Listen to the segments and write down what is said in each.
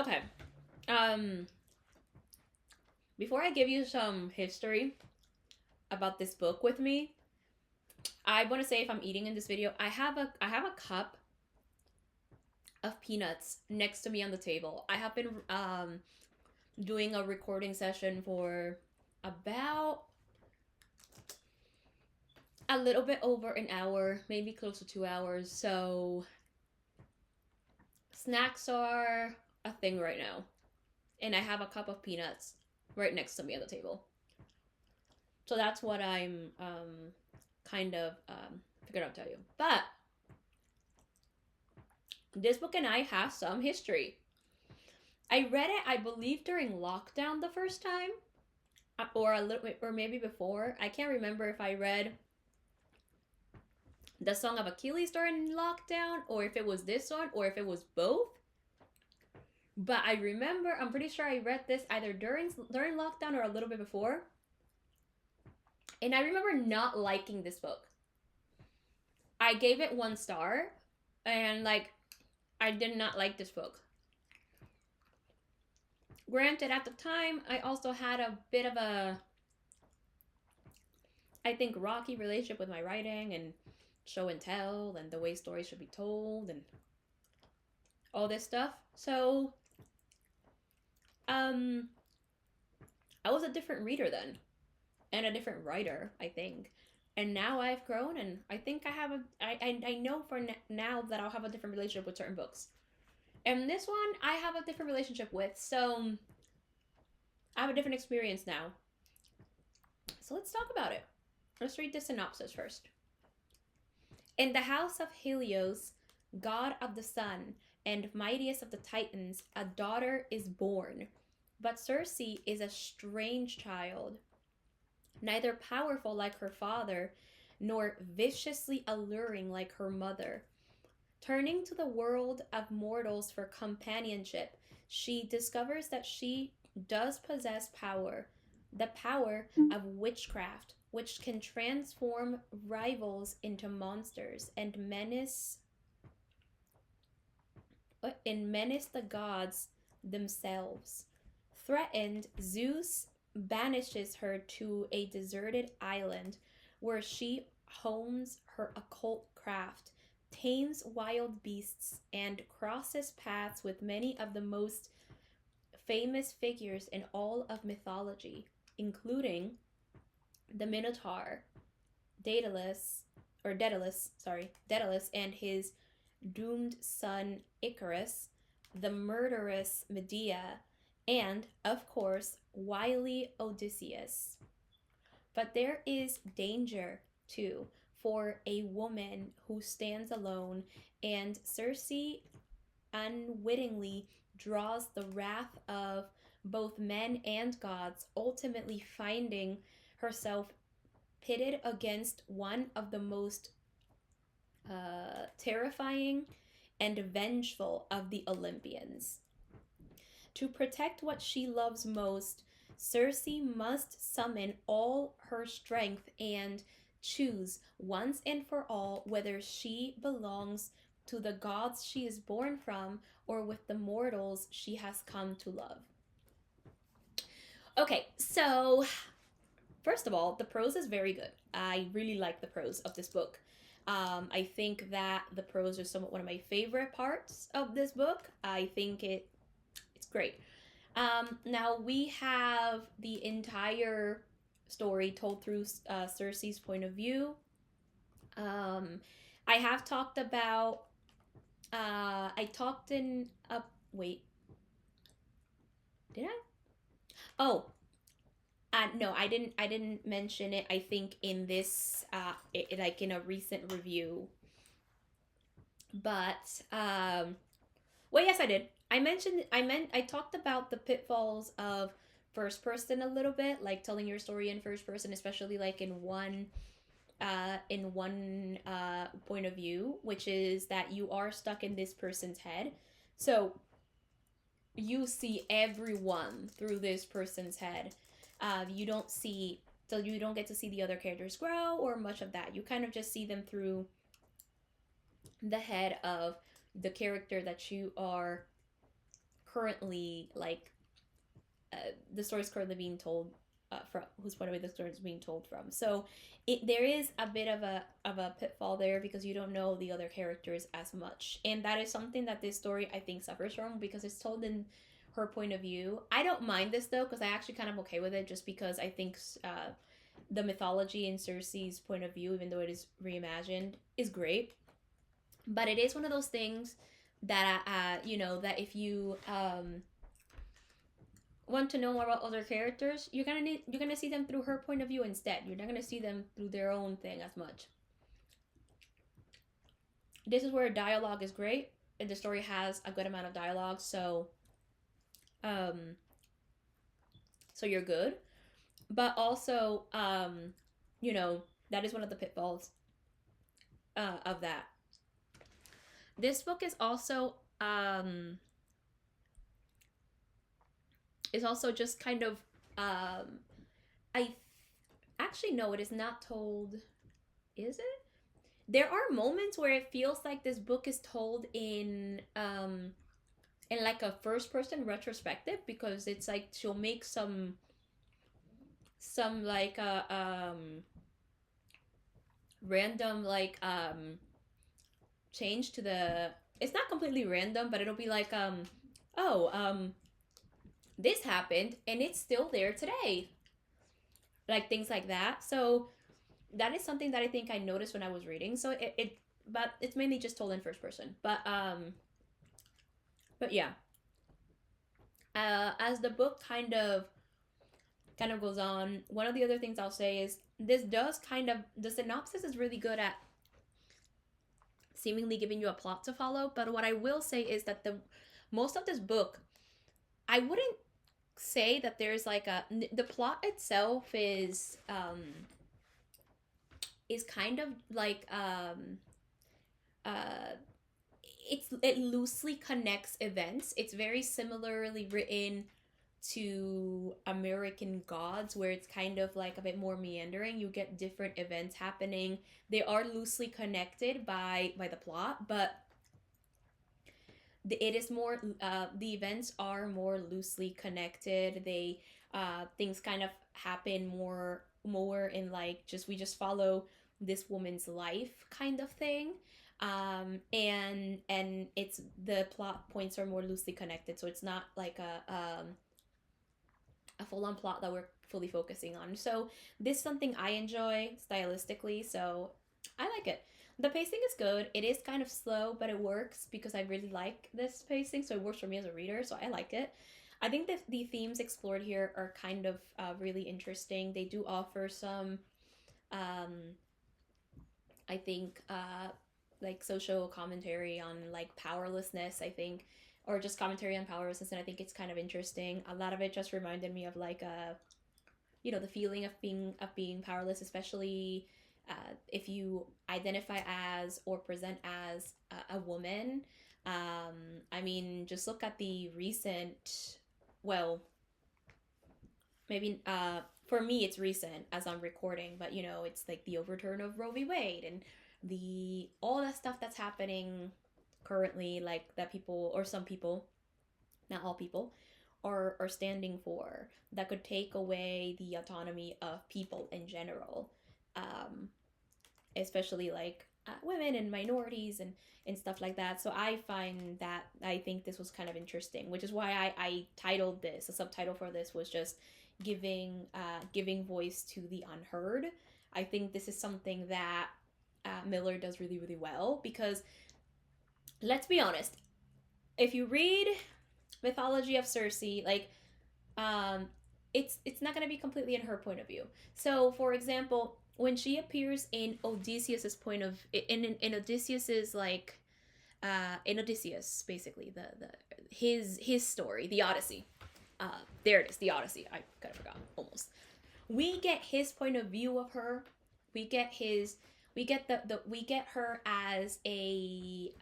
Okay. Um, Before I give you some history about this book with me, I want to say if I'm eating in this video, I have a cup of peanuts next to me on the table. I have been doing a recording session for about a little bit over an hour, maybe close to 2 hours. So snacks are a thing right now. And I have a cup of peanuts right next to me on the table. So that's what I'm kind of figured out to tell you. But this book and I have some history. I read it, I believe, during lockdown the first time, or a little, or maybe before. I can't remember if I read the Song of Achilles during lockdown, or if it was this one, or if it was both. But I remember, I'm pretty sure I read this either during lockdown or a little bit before. And I remember not liking this book. I gave it 1 star, and I did not like this book. Granted, at the time, I also had a bit of a, I think, rocky relationship with my writing and show and tell and the way stories should be told and all this stuff. So, I was a different reader then and a different writer, I think. And now I've grown, and I think I know for now that I'll have a different relationship with certain books. And this one I have a different relationship with, so I have a different experience now. So let's talk about it. Let's read the synopsis first. In the house of Helios, god of the sun and mightiest of the Titans, a daughter is born. But Circe is a strange child, neither powerful like her father, nor viciously alluring like her mother. Turning to the world of mortals for companionship, she discovers that she does possess power, the power of witchcraft, which can transform rivals into monsters and menace the gods themselves. Threatened, Zeus banishes her to a deserted island where she hones her occult craft, tames wild beasts, and crosses paths with many of the most famous figures in all of mythology, including the Minotaur, Daedalus, and his doomed son Icarus, the murderous Medea, and, of course, wily Odysseus. But there is danger, too, for a woman who stands alone, and Circe unwittingly draws the wrath of both men and gods, ultimately finding herself pitted against one of the most terrifying and vengeful of the Olympians. To protect what she loves most, Circe must summon all her strength and choose once and for all whether she belongs to the gods she is born from or with the mortals she has come to love. Okay, so first of all, the prose is very good. I really like the prose of this book. I think that the prose is somewhat one of my favorite parts of this book. I think it's great. Now we have the entire story told through Circe's point of view. I have talked about. I talked in. Wait. Did I? Oh, no, I didn't. I didn't mention it. I think in this, like in a recent review. But well, yes, I did. I talked about the pitfalls of first person a little bit, like telling your story in first person, especially like in one point of view, which is that you are stuck in this person's head. So you see everyone through this person's head. You don't get to see the other characters grow or much of that. You kind of just see them through the head of the character that you are currently like the story is currently being told from whose point of view the story is being told from. So there is a bit of a pitfall there because you don't know the other characters as much, and that is something that this story I think suffers from because it's told in her point of view. I don't mind this though because I actually kind of okay with it just because I think the mythology in Circe's point of view, even though it is reimagined, is great. But it is one of those things that that if you want to know more about other characters, you're gonna see them through her point of view instead. You're not gonna see them through their own thing as much. This is where dialogue is great, and the story has a good amount of dialogue, um, so you're good. But also, that is one of the pitfalls of that. This book is also just kind of I actually no, it is not told. Is it? There are moments where it feels like this book is told in like a first person retrospective because it's like she'll make some like random like change to the, it's not completely random, but it'll be like oh this happened and it's still there today, like things like that. So that is something that I think I noticed when I was reading. So it but it's mainly just told in first person. But yeah, as the book kind of goes on, one of the other things I'll say is this does kind of, the synopsis is really good at seemingly giving you a plot to follow. But what I will say is that the most of this book, I wouldn't say that there's like the plot itself is kind of like it loosely connects events. It's very similarly written to American Gods, where it's kind of like a bit more meandering. You get different events happening. They are loosely connected by the plot, but it is more the events are more loosely connected. They things kind of happen more in like we just follow this woman's life kind of thing. And it's, the plot points are more loosely connected, so it's not like a full-on plot that we're fully focusing on. So this is something I enjoy stylistically, so I like it. The pacing is good. It is kind of slow, but it works because I really like this pacing, so it works for me as a reader, so I like it. I think that the themes explored here are kind of really interesting. They do offer some, I think, like social commentary on like powerlessness, I think, or just commentary on powerlessness, and I think it's kind of interesting. A lot of it just reminded me of like the feeling of being powerless, especially if you identify as or present as a woman. I mean, just look at the recent, well, maybe for me it's recent as I'm recording, but it's like the overturn of Roe v. Wade and the all that stuff that's happening currently, like that people, or some people, not all people, are standing for, that could take away the autonomy of people in general, especially like women and minorities and stuff like that. So I think this was kind of interesting, which is why I titled this, a subtitle for this was just giving voice to the unheard. I think this is something that Miller does really, really well, because let's be honest, if you read mythology of Circe, like it's not going to be completely in her point of view. So for example, when she appears in Odysseus's point of in Odysseus's like in Odysseus, basically the his story, the Odyssey. There it is, the Odyssey. I kind of forgot almost. We get his point of view of her. We get we get her as a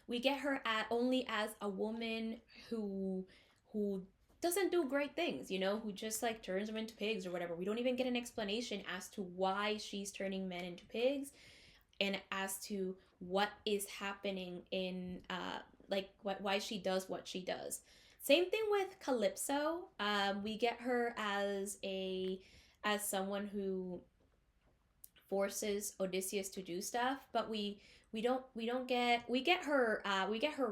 we get her only as a woman who doesn't do great things, who just like turns them into pigs or whatever. We don't even get an explanation as to why she's turning men into pigs, and as to what is happening in like why she does what she does. Same thing with Calypso. We get her as someone who forces Odysseus to do stuff, but we get her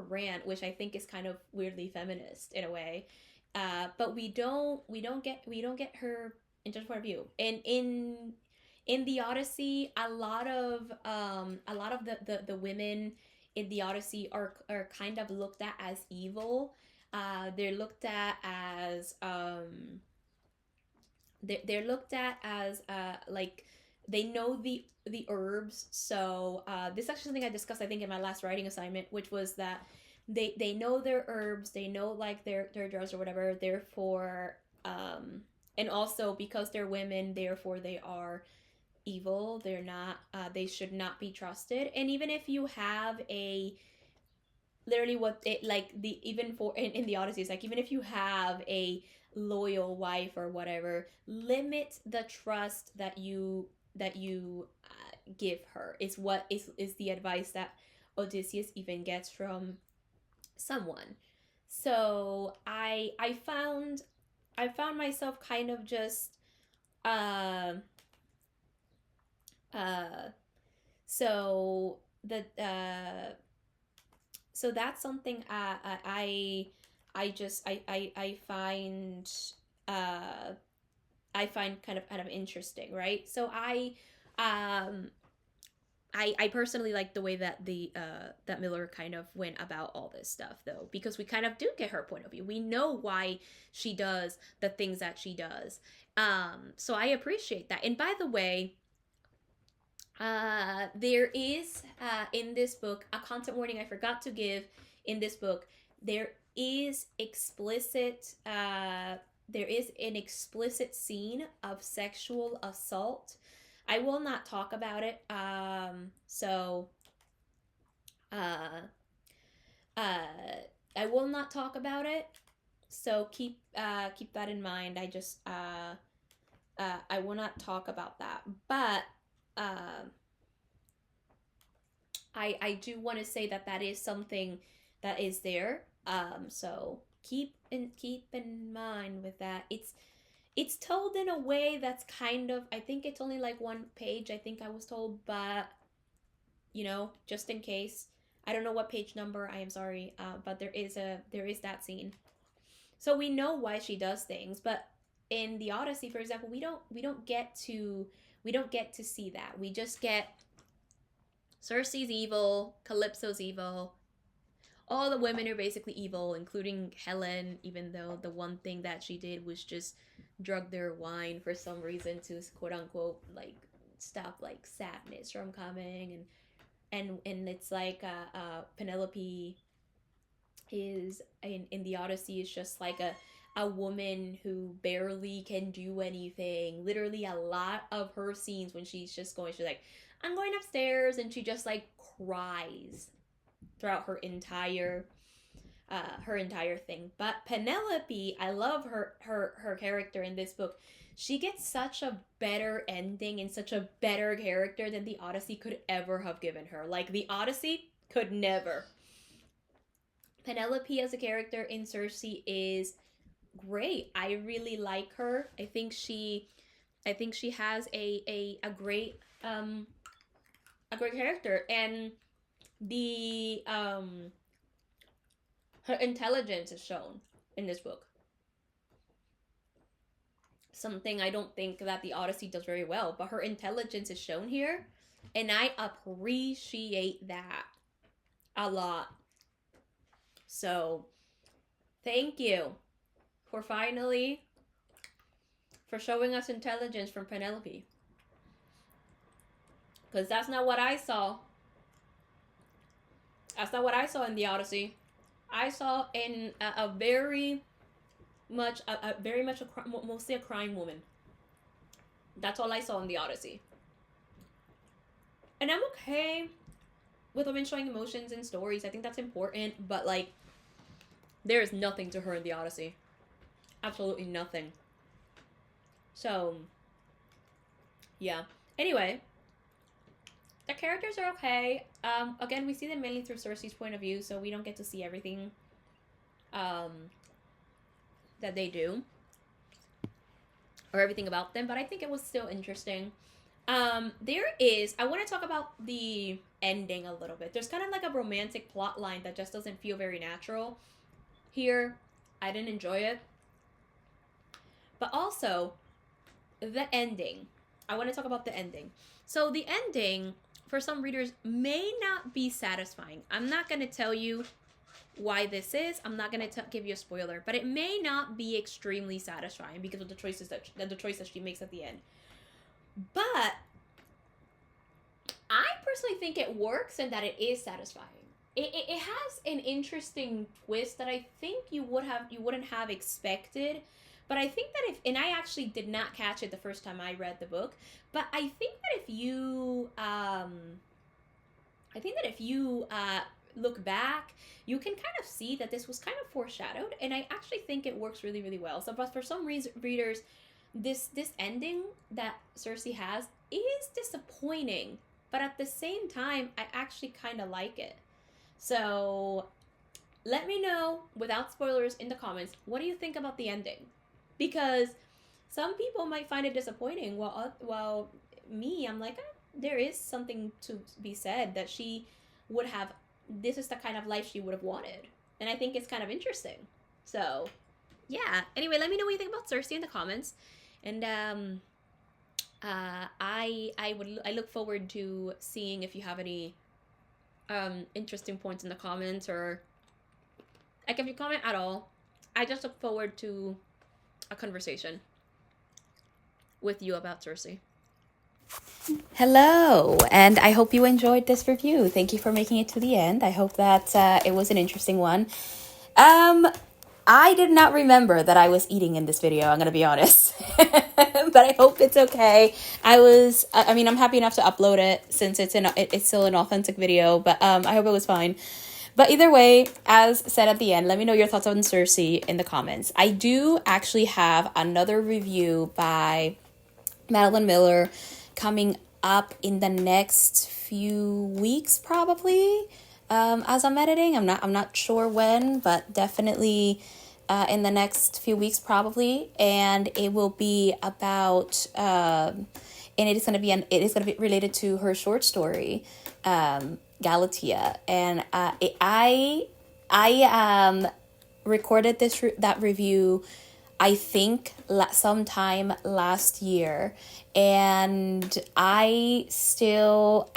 rant, which I think is kind of weirdly feminist in a way. But we don't get her interesting point of view. And in the Odyssey, a lot of the women in the Odyssey are kind of looked at as evil. They're looked at as they're looked at as like they know the herbs. So this is actually something I discussed, I think, in my last writing assignment, which was that they know their herbs, they know like their drugs or whatever. Therefore, and also because they're women, therefore they are evil. They're not. They should not be trusted. And even if you have a literally what it like the even for in the Odyssey, it's like even if you have a loyal wife or whatever, limit the trust that you give her. Is what is the advice that Odysseus even gets from someone. So I found myself kind of just uh uh so the so that's something I find uh I find kind of interesting, right? So um I personally like the way that the that Miller kind of went about all this stuff, though, because we kind of do get her point of view. We know why she does the things that she does. So I appreciate that. And by the way, there is in this book a content warning I forgot to give. In this book, there is there is an explicit scene of sexual assault. I will not talk about it. Uh, I will not talk about it. So keep that in mind. I will not talk about that. But uh, I do want to say that that is something that is there. So keep in mind with that. It's told in a way that's kind of, I think it's only like one page, I think I was told, but just in case. I don't know what page number, I am sorry, but there is that scene. So we know why she does things, but in the Odyssey, for example, we don't get to see that. We just get Circe's evil, Calypso's evil. All the women are basically evil, including Helen, even though the one thing that she did was just drug their wine for some reason to quote unquote like stop like sadness from coming. And it's like Penelope is in the Odyssey is just like a woman who barely can do anything. Literally a lot of her scenes when she's like, I'm going upstairs, and she just like cries throughout her entire thing. But Penelope, I love her character in this book. She gets such a better ending and such a better character than the Odyssey could ever have given her. Like the Odyssey could never. Penelope as a character in Circe is great. I really like her. I think she has a great character, and the her intelligence is shown in this book. Something I don't think that the Odyssey does very well, but her intelligence is shown here, and I appreciate that a lot. So, thank you for showing us intelligence from Penelope. Because that's not what I saw. That's not what I saw in the Odyssey. I saw in a very much mostly a crime woman. That's all I saw in the Odyssey. And I'm okay with women showing emotions in stories. I think that's important, but like there is nothing to her in the Odyssey. Absolutely nothing. So yeah. Anyway, The characters are okay. Again, we see them mainly through Circe's point of view, so we don't get to see everything that they do or everything about them, but I think it was still interesting. I want to talk about the ending a little bit. There's kind of like a romantic plot line that just doesn't feel very natural here. I didn't enjoy it. But also, the ending. I want to talk about the ending. So the ending, for some readers, may not be satisfying. I'm not going to tell you why this is. I'm not going to give you a spoiler, but it may not be extremely satisfying because of the choices the choice that she makes at the end. But I personally think it works and that it is satisfying. It has an interesting twist that I think you wouldn't have expected. But I think that and I actually did not catch it the first time I read the book, but I think that if you look back, you can kind of see that this was kind of foreshadowed, and I actually think it works really, really well. So, but for some readers, this ending that Circe has is disappointing, but at the same time, I actually kind of like it. So, let me know, without spoilers, in the comments, what do you think about the ending? Because some people might find it disappointing, while me, I'm like, there is something to be said that she would have. This is the kind of life she would have wanted, and I think it's kind of interesting. So, yeah. Anyway, let me know what you think about Circe in the comments, and I look forward to seeing if you have any interesting points in the comments, or like if you comment at all. I just look forward to a conversation with you about Circe. Hello, and I hope you enjoyed this review. Thank you for making it to the end. I hope that it was an interesting one. I did not remember that I was eating in this video, I'm gonna be honest. But I hope it's okay. I'm happy enough to upload it since it's still an authentic video, but I hope it was fine. But either way, as said at the end, let me know your thoughts on Circe in the comments. I do actually have another review by Madeline Miller coming up in the next few weeks, probably. As I'm editing, I'm not sure when, but definitely in the next few weeks, probably. And it will be about and it is gonna be related to her short story, Galatea, and I recorded that review, I think sometime last year, and I still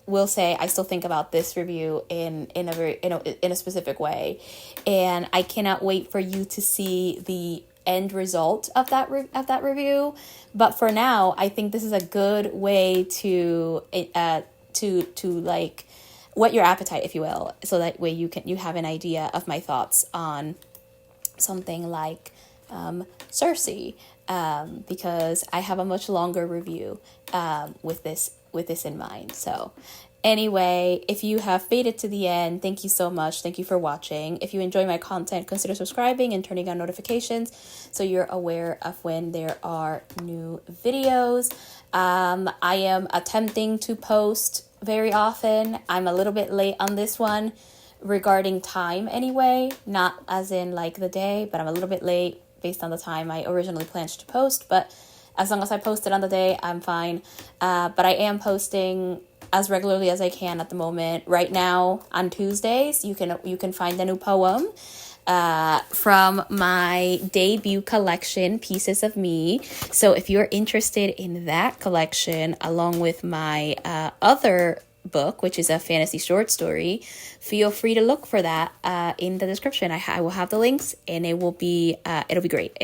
will say I still think about this review in a specific way, and I cannot wait for you to see the end result of that review. But for now, I think this is a good way to like whet your appetite, if you will, so that way you have an idea of my thoughts on something like Circe, because I have a much longer review with this in mind. So anyway, if you have made it to the end, thank you so much. Thank you for watching. If you enjoy my content, consider subscribing and turning on notifications so you're aware of when there are new videos. I am attempting to post very often. I'm a little bit late on this one regarding time anyway, not as in like the day, but I'm a little bit late based on the time I originally planned to post. But as long as I post it on the day, I'm fine. But I am posting as regularly as I can at the moment. Right now on Tuesdays, you can find a new poem from my debut collection, Pieces of Me. So if you're interested in that collection, along with my other book, which is a fantasy short story, feel free to look for that in the description. I will have the links, and it'll be great.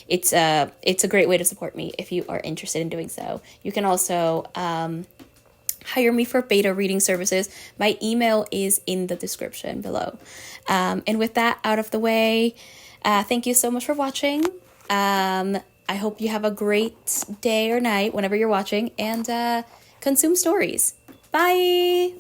It's a great way to support me if you are interested in doing so. You can also hire me for beta reading services. My email is in the description below. And with that out of the way, thank you so much for watching. I hope you have a great day or night whenever you're watching, and consume stories. Bye!